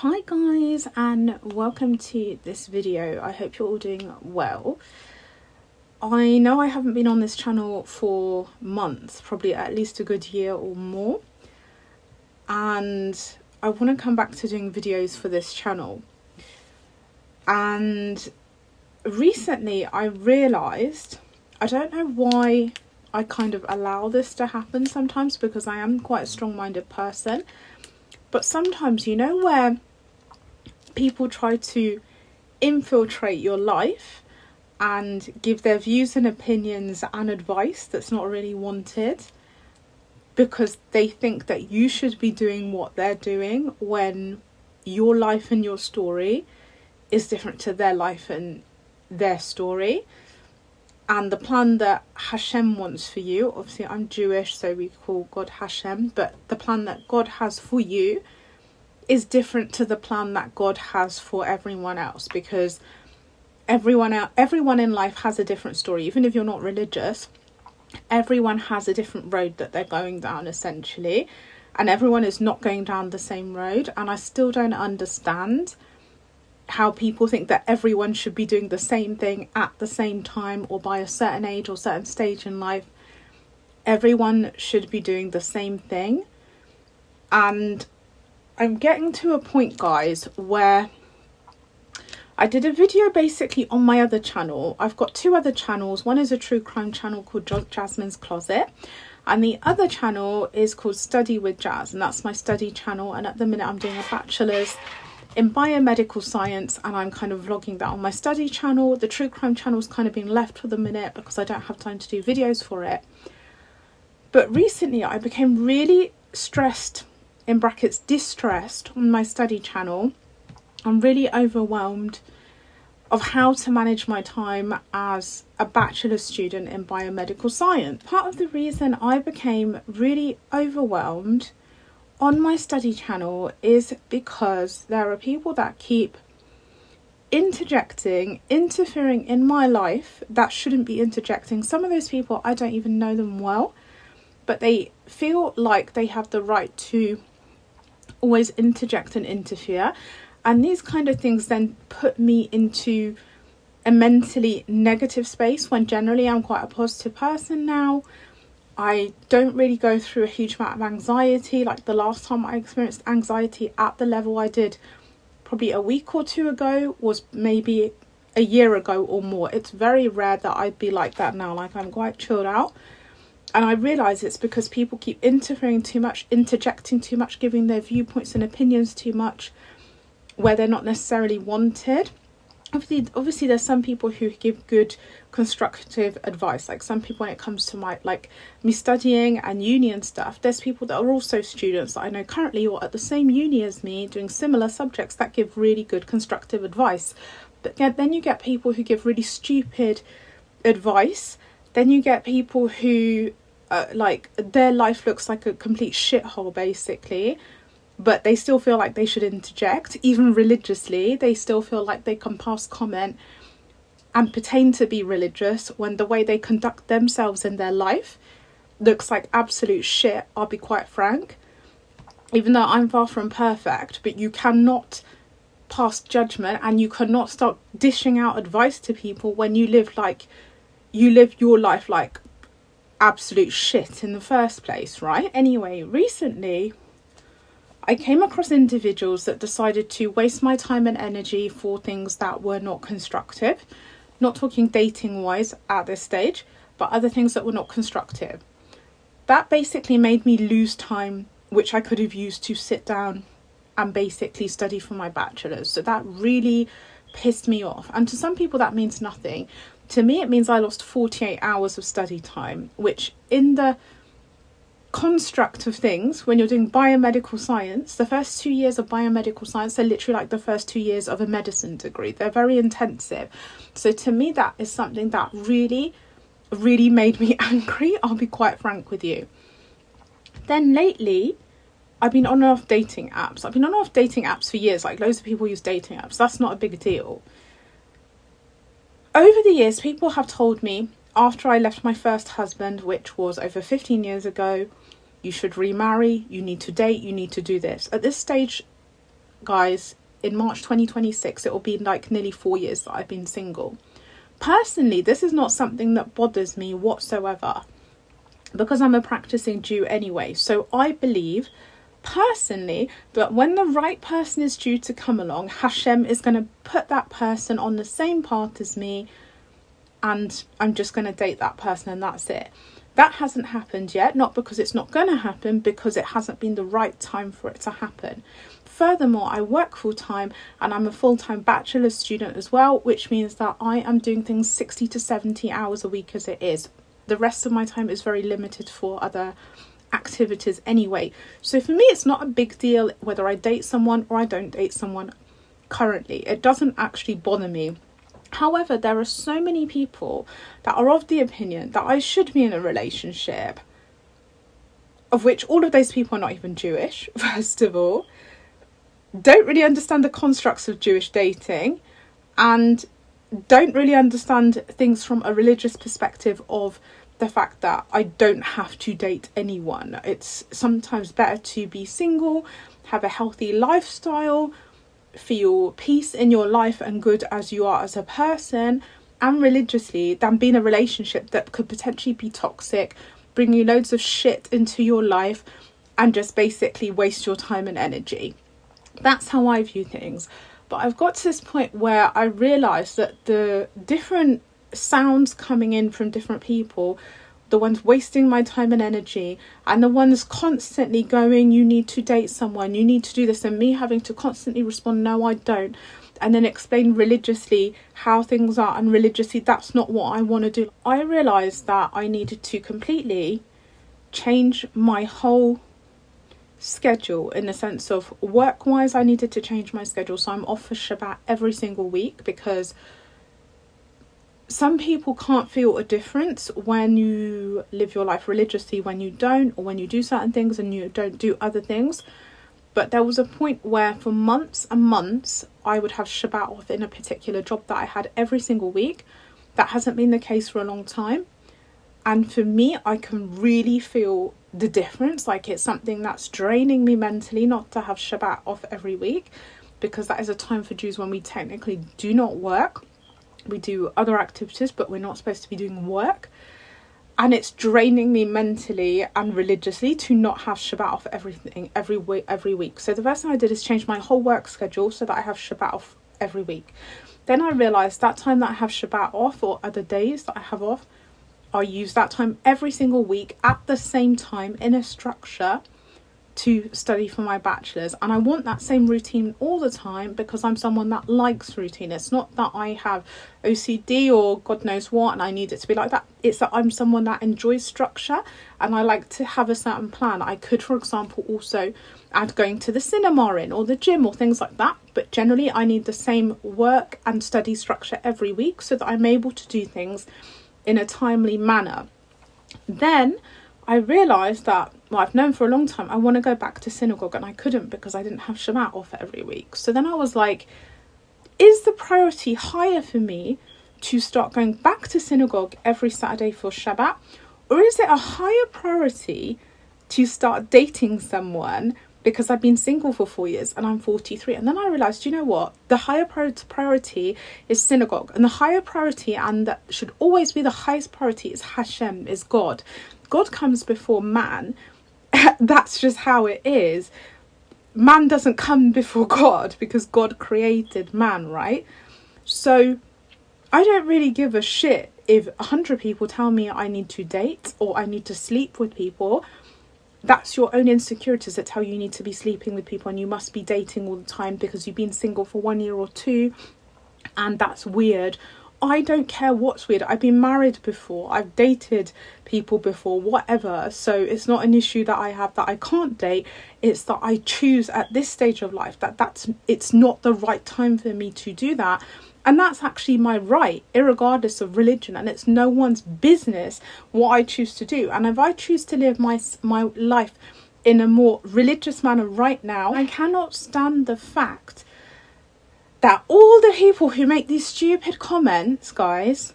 Hi guys, and welcome to this video. I hope you're all doing well. I know I haven't been on this channel for months, probably at least a good year or more, and I want to come back to doing videos for this channel. And recently I realised, I don't know why I kind of allow this to happen sometimes, because I am quite a strong-minded person, but sometimes, you know, where people try to infiltrate your life and give their views and opinions and advice that's not really wanted, because they think that you should be doing what they're doing when your life and your story is different to their life and their story. And the plan that Hashem wants for you, obviously I'm Jewish, so we call God Hashem, but the plan that God has for you is different to the plan that God has for everyone else, because everyone in life has a different story. Even if you're not religious, everyone has a different road that they're going down, essentially, and everyone is not going down the same road. And I still don't understand how people think that everyone should be doing the same thing at the same time, or by a certain age or certain stage in life. Everyone should be doing the same thing. And I'm getting to a point, guys, where I did a video basically on my other channel. I've got two other channels. One is a true crime channel called Jasmine's Closet, and the other channel is called Study with Jazz, and that's my study channel. And at the minute I'm doing a bachelor's in biomedical science, and I'm kind of vlogging that on my study channel. The true crime channel's kind of been left for the minute because I don't have time to do videos for it. But recently I became really stressed, in brackets distressed, on my study channel. I'm really overwhelmed of how to manage my time as a bachelor student in biomedical science. Part of the reason I became really overwhelmed on my study channel is because there are people that keep interfering in my life that shouldn't be interjecting. Some of those people, I don't even know them well, but they feel like they have the right to always interject and interfere. And these kind of things then put me into a mentally negative space, when generally I'm quite a positive person now. I don't really go through a huge amount of anxiety. Like the last time I experienced anxiety at the level I did probably a week or two ago was maybe a year ago or more. It's very rare that I'd be like that now. Like, I'm quite chilled out. And I realise it's because people keep interfering too much, interjecting too much, giving their viewpoints and opinions too much where they're not necessarily wanted. Obviously there's some people who give good constructive advice. Like some people, when it comes to me studying and uni and stuff, there's people that are also students that I know currently or at the same uni as me doing similar subjects that give really good constructive advice. But then you get people who give really stupid advice. Then you get people who their life looks like a complete shithole basically, but they still feel like they should interject. Even religiously, they still feel like they can pass comment and pertain to be religious when the way they conduct themselves in their life looks like absolute shit. I'll be quite frank, even though I'm far from perfect. But you cannot pass judgment and you cannot start dishing out advice to people when you live your life like absolute shit in the first place, right? Anyway, recently I came across individuals that decided to waste my time and energy for things that were not constructive. Not talking dating wise at this stage, but other things that were not constructive. That basically made me lose time which I could have used to sit down and basically study for my bachelor's. So that really pissed me off. And to some people that means nothing. To me it means I lost 48 hours of study time, which in the construct of things, when you're doing biomedical science, the first 2 years of biomedical science are literally like the first 2 years of a medicine degree. They're very intensive. So to me that is something that really made me angry. I'll be quite frank with you. Then lately I've been on and off dating apps. I've been on and off dating apps for years. Like, loads of people use dating apps. That's not a big deal. Over the years, people have told me, after I left my first husband, which was over 15 years ago, you should remarry, you need to date, you need to do this. At this stage, guys, in March 2026, it will be like nearly 4 years that I've been single. Personally, this is not something that bothers me whatsoever, because I'm a practicing Jew anyway. So I believe personally that when the right person is due to come along, Hashem is going to put that person on the same path as me, and I'm just going to date that person, and that's it. That hasn't happened yet, not because it's not going to happen, because it hasn't been the right time for it to happen. Furthermore, I work full time and I'm a full-time bachelor's student as well, which means that I am doing things 60 to 70 hours a week as it is. The rest of my time is very limited for other activities anyway. So for me, it's not a big deal whether I date someone or I don't date someone currently. It doesn't actually bother me. However, there are so many people that are of the opinion that I should be in a relationship, of which all of those people are not even Jewish, first of all, don't really understand the constructs of Jewish dating, and don't really understand things from a religious perspective of the fact that I don't have to date anyone. It's sometimes better to be single, have a healthy lifestyle, feel peace in your life and good as you are as a person and religiously, than be in a relationship that could potentially be toxic, bring you loads of shit into your life, and just basically waste your time and energy. That's how I view things. But I've got to this point where I realise that the different sounds coming in from different people, the ones wasting my time and energy, and the ones constantly going, you need to date someone, you need to do this, and me having to constantly respond, no, I don't, and then explain religiously how things are, and religiously that's not what I want to do. I realised that I needed to completely change my whole schedule, in the sense of work-wise. I needed to change my schedule, so I'm off for Shabbat every single week, because some people can't feel a difference when you live your life religiously, when you don't, or when you do certain things and you don't do other things. But there was a point where for months and months I would have Shabbat off in a particular job that I had every single week. That hasn't been the case for a long time, and for me, I can really feel the difference. Like, it's something that's draining me mentally not to have Shabbat off every week, because that is a time for Jews when we technically do not work. We do other activities, but we're not supposed to be doing work. And it's draining me mentally and religiously to not have Shabbat off every week. So the first thing I did is change my whole work schedule so that I have Shabbat off every week. Then I realised that time that I have Shabbat off, or other days that I have off, I use that time every single week at the same time in a structure to study for my bachelor's. And I want that same routine all the time, because I'm someone that likes routine. It's not that I have OCD or God knows what and I need it to be like that. It's that I'm someone that enjoys structure and I like to have a certain plan. I could, for example, also add going to the cinema in, or the gym, or things like that, but generally I need the same work and study structure every week so that I'm able to do things in a timely manner. Then I realised that, well, I've known for a long time I want to go back to synagogue, and I couldn't because I didn't have Shabbat off every week. So then I was like, is the priority higher for me to start going back to synagogue every Saturday for Shabbat, or is it a higher priority to start dating someone, because I've been single for 4 years and I'm 43. And then I realised, you know what? The higher priority is synagogue. And the higher priority, and that should always be the highest priority, is Hashem, is God. God comes before man. That's just how it is. Man doesn't come before God because God created man, right? So I don't really give a shit if 100 people tell me I need to date or I need to sleep with people. That's your own insecurities that tell you need to be sleeping with people and you must be dating all the time because you've been single for 1 year or two, and that's weird. I don't care what's weird. I've been married before. I've dated people before, whatever. So it's not an issue that I have that I can't date. It's that I choose at this stage of life that it's not the right time for me to do that. And that's actually my right, irregardless of religion. And it's no one's business what I choose to do. And if I choose to live my life in a more religious manner right now, I cannot stand the fact that all the people who make these stupid comments, guys,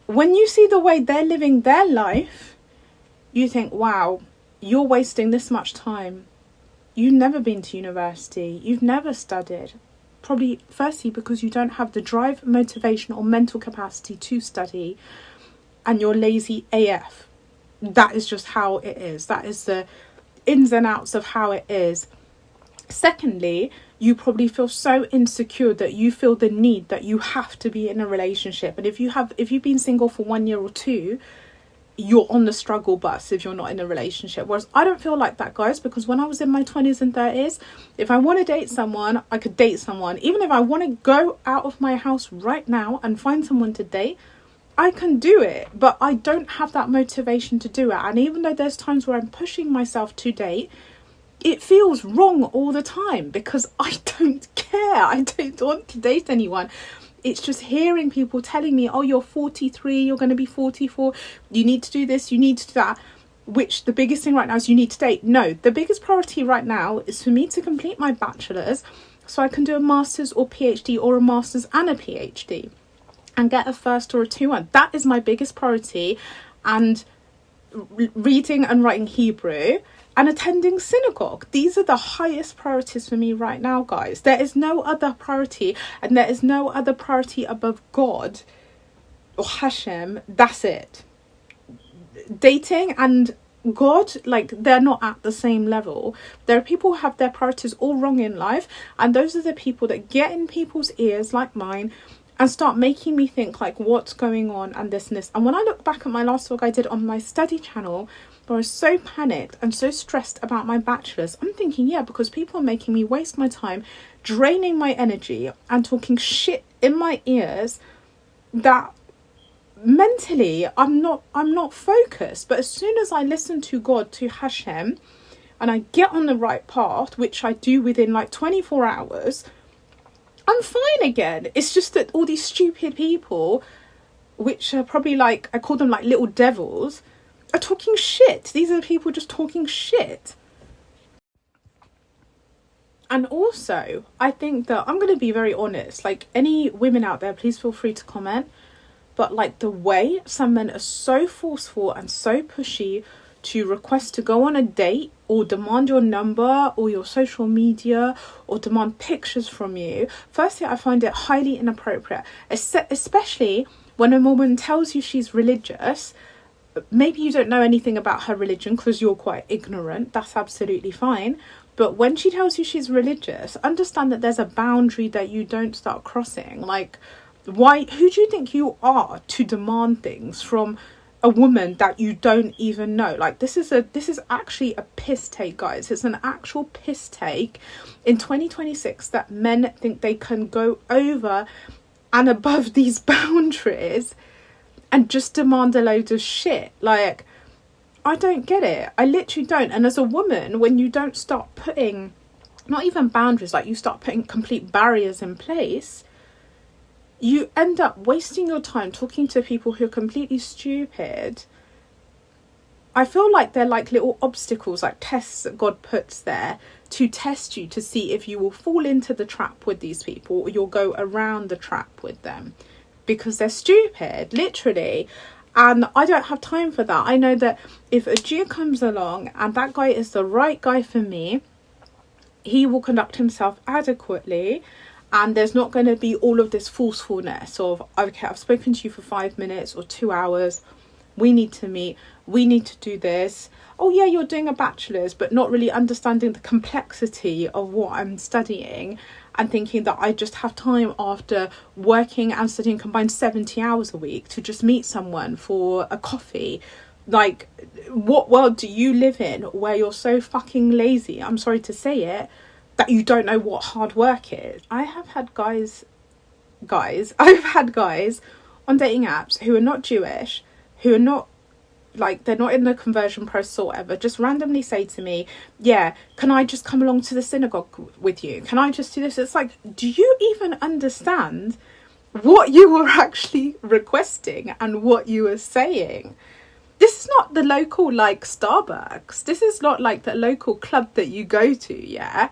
when you see the way they're living their life, you think, wow, you're wasting this much time. you've never been to university, you've never studied. Probably, firstly, because you don't have the drive, motivation, or mental capacity to study, and you're lazy AF. That is just how it is. That is the ins and outs of how it is. Secondly, you probably feel so insecure that you feel the need that you have to be in a relationship. And if you've been single for 1 year or two, you're on the struggle bus if you're not in a relationship. Whereas I don't feel like that, guys, because when I was in my 20s and 30s, if I want to date someone, I could date someone. Even if I want to go out of my house right now and find someone to date, I can do it. But I don't have that motivation to do it. And even though there's times where I'm pushing myself to date, it feels wrong all the time because I don't care. I don't want to date anyone. It's just hearing people telling me, oh, you're 43, you're going to be 44, you need to do this, you need to do that, which the biggest thing right now is you need to date. No, the biggest priority right now is for me to complete my bachelor's so I can do a master's or PhD, or a master's and a PhD, and get a first or a 2-1. That is my biggest priority. And reading and writing Hebrew and attending synagogue. These are the highest priorities for me right now, guys. There is no other priority, and there is no other priority above God or Hashem. That's it. Dating and God, like, they're not at the same level. There are people who have their priorities all wrong in life, and those are the people that get in people's ears, like mine, and start making me think, like, what's going on and this and this. And when I look back at my last vlog I did on my study channel, I was so panicked and so stressed about my bachelor's. I'm thinking, yeah, because people are making me waste my time, draining my energy and talking shit in my ears, that mentally I'm not focused. But as soon as I listen to God, to Hashem, and I get on the right path, which I do within like 24 hours, I'm fine again. It's just that all these stupid people, which are probably like, I call them like little devils, are talking shit. These are the people just talking shit. And also, I think that, I'm going to be very honest, like, any women out there, please feel free to comment, but like the way some men are so forceful and so pushy to request to go on a date, or demand your number or your social media, or demand pictures from you, firstly, I find it highly inappropriate, especially when a woman tells you she's religious. Maybe you don't know anything about her religion because you're quite ignorant. That's absolutely fine. But when she tells you she's religious, understand that there's a boundary that you don't start crossing. Like, why? Who do you think you are to demand things from a woman that you don't even know? Like, this is actually a piss take, guys. It's an actual piss take in 2026 that men think they can go over and above these boundaries and just demand a load of shit. Like, I don't get it. I literally don't. And as a woman, when you don't start putting, not even boundaries, like you start putting complete barriers in place, you end up wasting your time talking to people who are completely stupid. I feel like they're like little obstacles, like tests that God puts there to test you, to see if you will fall into the trap with these people or you'll go around the trap with them. Because they're stupid, literally. And I don't have time for that. I know that if a Jew comes along and that guy is the right guy for me, he will conduct himself adequately, and there's not going to be all of this forcefulness of, okay, I've spoken to you for 5 minutes or 2 hours, we need to meet, we need to do this. Oh yeah, you're doing a bachelor's, but not really understanding the complexity of what I'm studying, and thinking that I just have time after working and studying combined 70 hours a week to just meet someone for a coffee. Like, what world do you live in where you're so fucking lazy, I'm sorry to say it, that you don't know what hard work is? I have had guys on dating apps who are not Jewish, who are not, like, they're not in the conversion process or whatever, just randomly say to me, yeah, can I just come along to the synagogue with you? Can I just do this? It's like, do you even understand what you were actually requesting and what you were saying? This is not the local, like, Starbucks. This is not like the local club that you go to, yeah?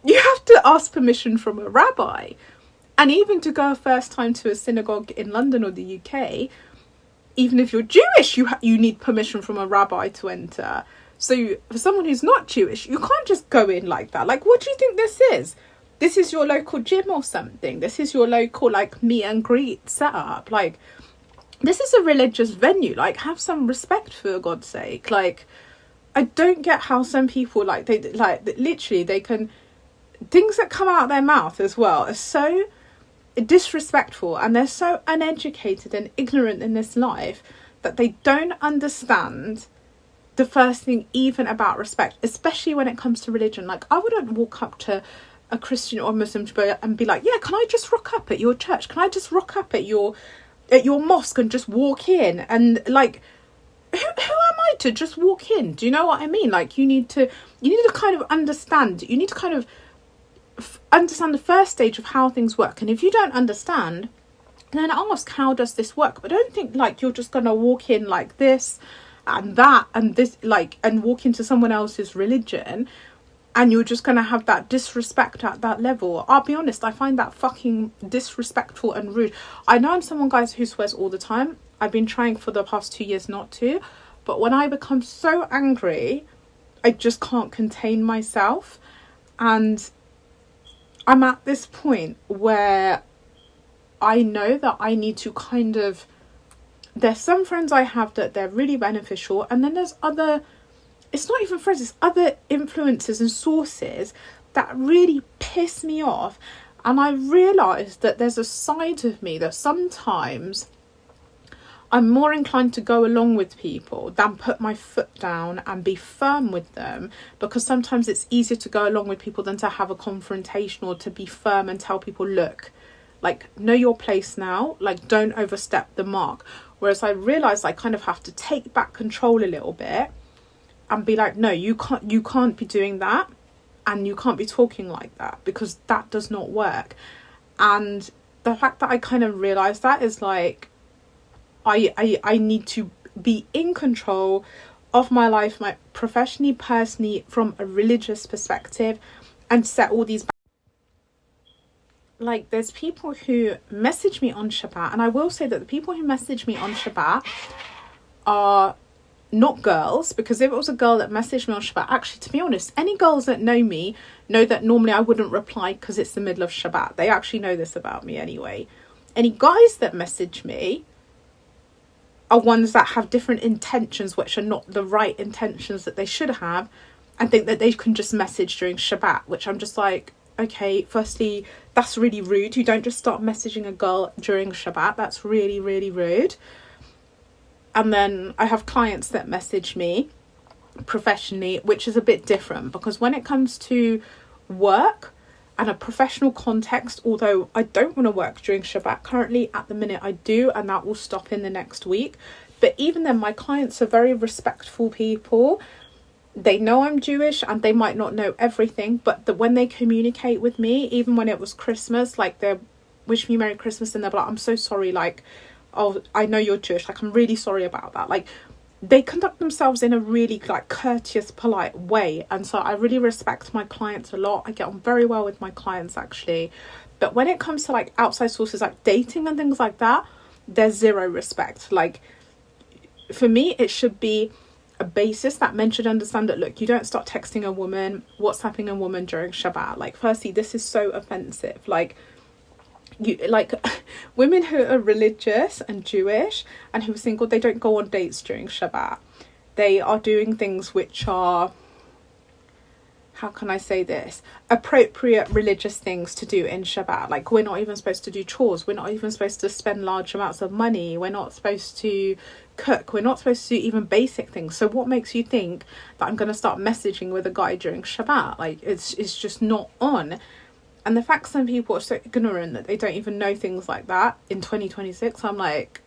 You have to ask permission from a rabbi. And even to go a first time to a synagogue in London or the UK, even if you're Jewish, you need permission from a rabbi to enter. So for someone who's not Jewish, you can't just go in like that. Like, what do you think this is? This is your local gym or something. This is your local, like, meet and greet setup. Like, this is a religious venue. Like, have some respect, for God's sake. Like, I don't get how some people, like, they, like, literally, they can, things that come out of their mouth as well are so disrespectful, and they're so uneducated and ignorant in this life that they don't understand the first thing even about respect, especially when it comes to religion. Like, I wouldn't walk up to a Christian or Muslim and be like, yeah, can I just rock up at your church? Can I just rock up at your mosque and just walk in? And like, who am I to just walk in? Do you know what I mean? Like, you need to kind of understand. You need to kind of understand the first stage of how things work. And if you don't understand, then ask, how does this work? But don't think like you're just gonna walk in like this and that and this, like, and walk into someone else's religion and you're just gonna have that disrespect at that level. I'll be honest, I find that fucking disrespectful and rude. I know I'm someone, guys, who swears all the time. I've been trying for the past 2 years not to, but when I become so angry, I just can't contain myself. And I'm at this point where I know that I need to kind of, there's some friends I have that they're really beneficial, and then there's other, it's not even friends, it's other influences and sources that really piss me off. And I realised that there's a side of me that sometimes I'm more inclined to go along with people than put my foot down and be firm with them, because sometimes it's easier to go along with people than to have a confrontation or to be firm and tell people, look, like, know your place now, like, don't overstep the mark. Whereas I realised I kind of have to take back control a little bit and be like, no, you can't be doing that, and you can't be talking like that, because that does not work. And the fact that I kind of realised that is like, I need to be in control of my life, my professionally, personally, from a religious perspective, and set all these. Like, there's people who message me on Shabbat, and I will say that the people who message me on Shabbat are not girls, because if it was a girl that messaged me on Shabbat, actually, to be honest, any girls that know me know that normally I wouldn't reply because it's the middle of Shabbat. They actually know this about me anyway. Any guys that message me are ones that have different intentions, which are not the right intentions that they should have, and think that they can just message during Shabbat, which I'm just like, okay, firstly, that's really rude. You don't just start messaging a girl during Shabbat. That's really, really rude. And then I have clients that message me professionally, which is a bit different, because when it comes to work and a professional context, although I don't want to work during Shabbat currently, at the minute I do, and that will stop in the next week. But even then, my clients are very respectful people. They know I'm Jewish and they might not know everything, but when they communicate with me, even when it was Christmas, like, they wish me Merry Christmas and they're like, I'm so sorry, like, oh, I know you're Jewish, like, I'm really sorry about that. Like, they conduct themselves in a really, like, courteous, polite way. And so I really respect my clients a lot. I get on very well with my clients, actually. But when it comes to, like, outside sources like dating and things like that, there's zero respect. Like, for me, it should be a basis that men should understand that, look, you don't start texting a woman, WhatsApping a woman during Shabbat. Like, firstly, this is so offensive. Like, women who are religious and Jewish and who are single, they don't go on dates during Shabbat. They are doing things which are, how can I say this, appropriate religious things to do in Shabbat. Like, we're not even supposed to do chores. We're not even supposed to spend large amounts of money. We're not supposed to cook. We're not supposed to do even basic things. So what makes you think that I'm going to start messaging with a guy during Shabbat? Like, it's just not on. And the fact some people are so ignorant that they don't even know things like that in 2026, I'm like,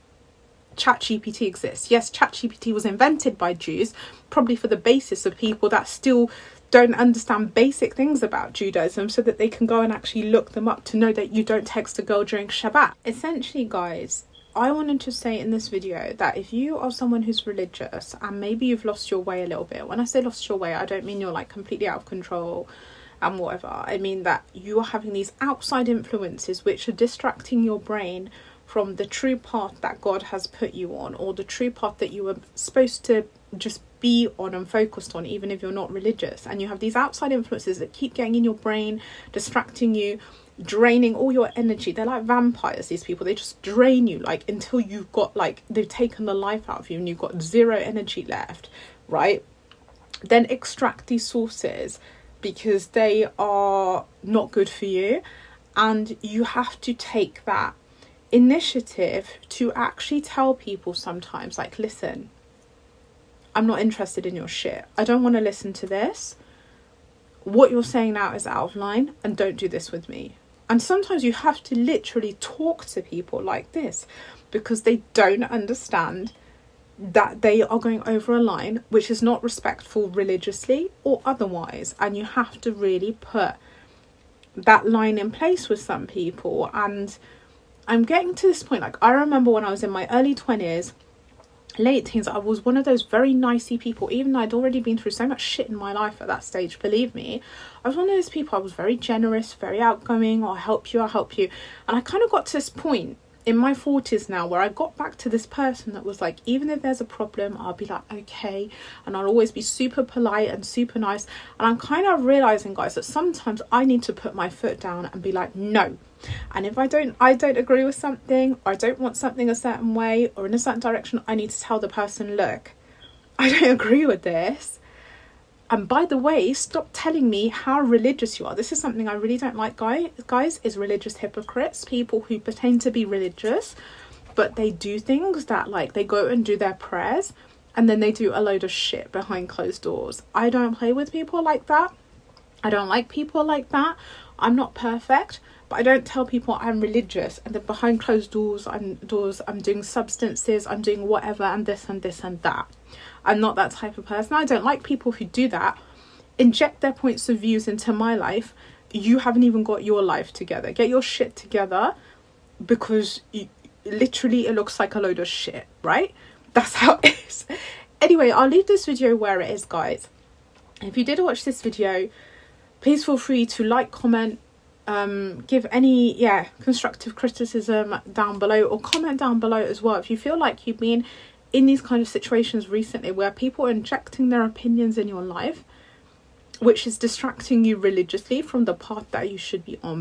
ChatGPT exists. Yes, ChatGPT was invented by Jews, probably for the basis of people that still don't understand basic things about Judaism, so that they can go and actually look them up to know that you don't text a girl during Shabbat. Essentially, guys, I wanted to say in this video that if you are someone who's religious and maybe you've lost your way a little bit, when I say lost your way, I don't mean you're like completely out of control and whatever. I mean that you are having these outside influences which are distracting your brain from the true path that God has put you on, or the true path that you were supposed to just be on and focused on, even if you're not religious. And you have these outside influences that keep getting in your brain, distracting you, draining all your energy. They're like vampires, these people. They just drain you, like, until you've got, like, they've taken the life out of you and you've got zero energy left, right? Then extract these sources, because they are not good for you. And you have to take that initiative to actually tell people sometimes, like, listen, I'm not interested in your shit. I don't want to listen to this. What you're saying now is out of line, and don't do this with me. And sometimes you have to literally talk to people like this, because they don't understand that they are going over a line which is not respectful religiously or otherwise. And you have to really put that line in place with some people. And I'm getting to this point, like, I remember when I was in my early 20s, late teens, I was one of those very nicey people, even though I'd already been through so much shit in my life at that stage. Believe me, I was one of those people. I was very generous, very outgoing. I'll help you. And I kind of got to this point in my 40s now where I got back to this person that was like, even if there's a problem, I'll be like, okay, and I'll always be super polite and super nice. And I'm kind of realizing, guys, that sometimes I need to put my foot down and be like, no. And if I don't agree with something, or I don't want something a certain way or in a certain direction, I need to tell the person, look, I don't agree with this. And by the way, stop telling me how religious you are. This is something I really don't like, guys, is religious hypocrites. People who pretend to be religious, but they do things that, like, they go and do their prayers and then they do a load of shit behind closed doors. I don't play with people like that. I don't like people like that. I'm not perfect, but I don't tell people I'm religious and then behind closed doors I'm doing substances, I'm doing whatever, and this and this and that. I'm not that type of person. I don't like people who do that, inject their points of views into my life. You haven't even got your life together. Get your shit together, because literally it looks like a load of shit, right? That's how it is. Anyway, I'll leave this video where it is, guys. If you did watch this video, please feel free to like, comment, give any constructive criticism down below, or comment down below as well if you feel like you've been in these kind of situations recently where people are injecting their opinions in your life, which is distracting you religiously from the path that you should be on.